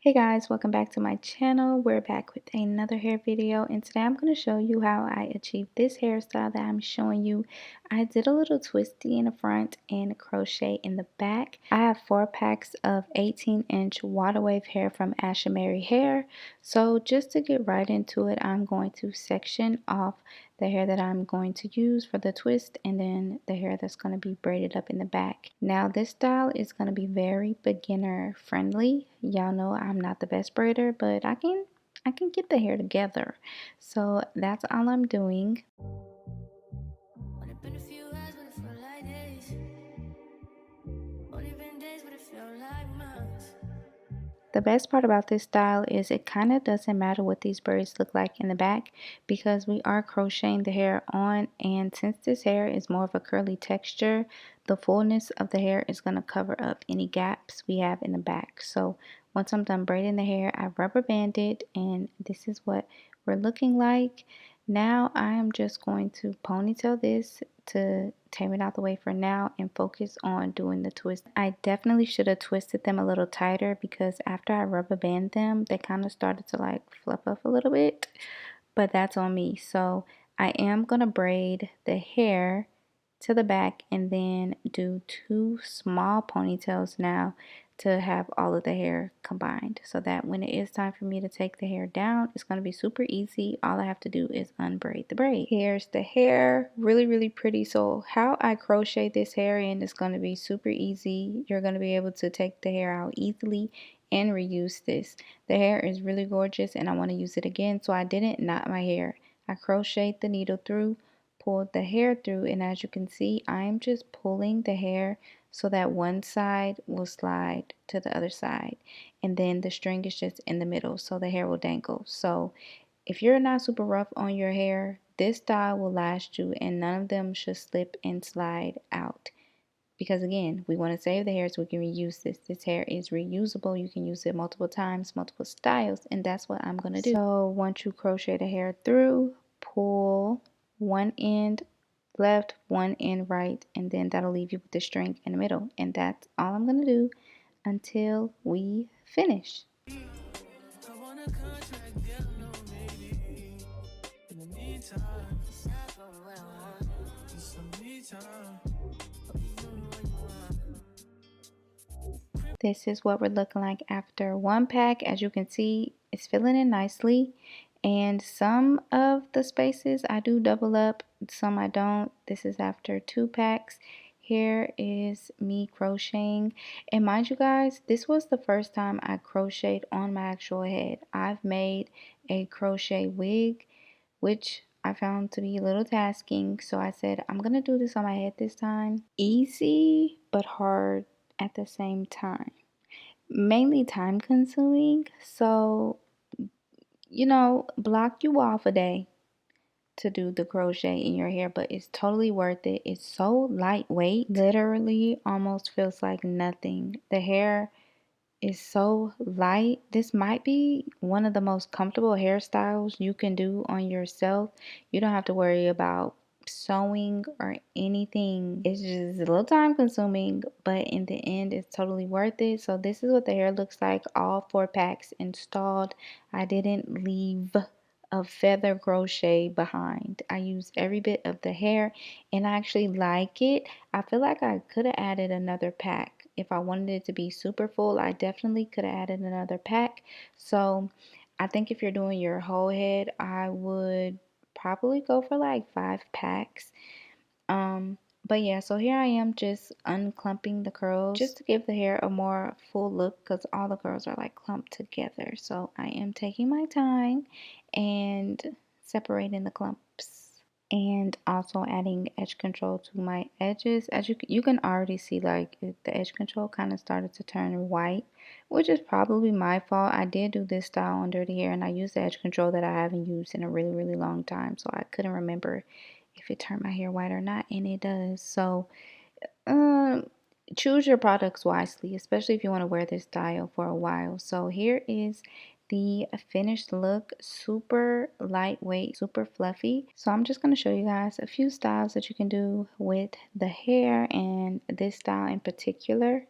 Hey guys, welcome back to my channel. We're back with another hair video, and today I'm going to show you how I achieved this hairstyle that I'm showing you. I did a little twisty in the front and crochet in the back. I have 4 packs of 18-inch water wave hair from Ashimary hair. So just to get right into it, I'm going to section off the hair that I'm going to use for the twist, and then the hair that's going to be braided up in the back. Now this style is going to be very beginner friendly. Y'all know I'm not the best braider, but I can get the hair together. So that's all I'm doing. The best part about this style is it kind of doesn't matter what these braids look like in the back because we are crocheting the hair on, and since this hair is more of a curly texture, the fullness of the hair is going to cover up any gaps we have in the back. So once I'm done braiding the hair, I rubber band it, and this is what we're looking like. Now I am just going to ponytail this to tame it out the way for now and focus on doing the twist. I definitely should have twisted them a little tighter because after I rubber band them, they kind of started to like fluff up a little bit, but that's on me. So I am going to braid the hair to the back and then do 2 small ponytails now to have all of the hair combined, so that when it is time for me to take the hair down, it's going to be super easy. All I have to do is unbraid the braid. Here's the hair, really pretty. So how I crochet this hair in is going to be super easy. You're going to be able to take the hair out easily and reuse this. The hair is really gorgeous and I want to use it again, so I didn't knot my hair. I crocheted the needle through, pulled the hair through, and as you can see, I'm just pulling the hair so that one side will slide to the other side, and then the string is just in the middle so the hair will dangle. So if you're not super rough on your hair, this style will last you and none of them should slip and slide out, because again, we want to save the hair so we can reuse this. This hair is reusable. You can use it multiple times, multiple styles, and that's what I'm going to do. So once you crochet the hair through, pull one end left, one end right, and then that'll leave you with the string in the middle. And that's all I'm going to do until we finish. This is what we're looking like after 1 pack. As you can see, it's filling in nicely, and some of the spaces I do double up, some I don't. This is after 2 packs. Here is me crocheting, and mind you guys, this was the first time I crocheted on my actual head. I've made a crochet wig, which I found to be a little tasking, so I said I'm gonna do this on my head this time. Easy but hard at the same time, mainly time consuming. So block you off a day to do the crochet in your hair, but it's totally worth it. It's so lightweight, literally almost feels like nothing. The hair is so light. This might be one of the most comfortable hairstyles you can do on yourself. You don't have to worry about sewing or anything. It's just a little time consuming, but in the end it's totally worth it. So this is what the hair looks like, all 4 packs installed. I didn't leave a feather crochet behind. I used every bit of the hair and I actually like it. I feel like I could have added another pack. If I wanted it to be super full, I definitely could have added another pack. So I think if you're doing your whole head, I would probably go for like 5 packs. But yeah, so here I am just unclumping the curls just to give the hair a more full look, because all the curls are like clumped together. So I am taking my time and separating the clumps, and also adding edge control to my edges. As you can already see, like the edge control kind of started to turn white, which is probably my fault. I did do this style on dirty hair and I used the edge control that I haven't used in a really long time, so I couldn't remember if it turned my hair white or not, and it does. So choose your products wisely, especially if you want to wear this style for a while. So here is the finished look. Super lightweight, super fluffy. So I'm just going to show you guys a few styles that you can do with the hair, and this style in particular.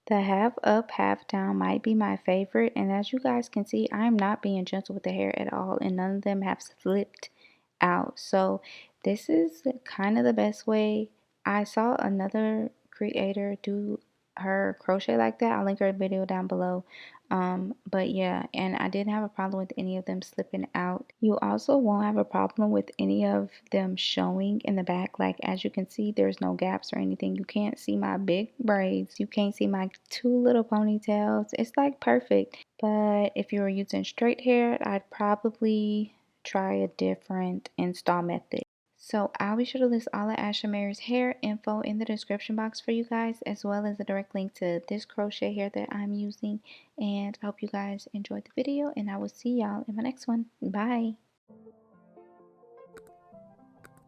The half up, half down might be my favorite, and as you guys can see, I'm not being gentle with the hair at all, and none of them have slipped out. So this is kind of the best way. I saw another creator do her crochet like that. I'll link her video down below. But yeah, and I didn't have a problem with any of them slipping out. You also won't have a problem with any of them showing in the back. Like as you can see, there's no gaps or anything. You can't see my big braids. You can't see my two little ponytails. It's like perfect. But if you were using straight hair, I'd probably try a different install method. So I'll be sure to list all of Ashimary's hair info in the description box for you guys, as well as a direct link to this crochet hair that I'm using. And I hope you guys enjoyed the video, and I will see y'all in my next one. Bye.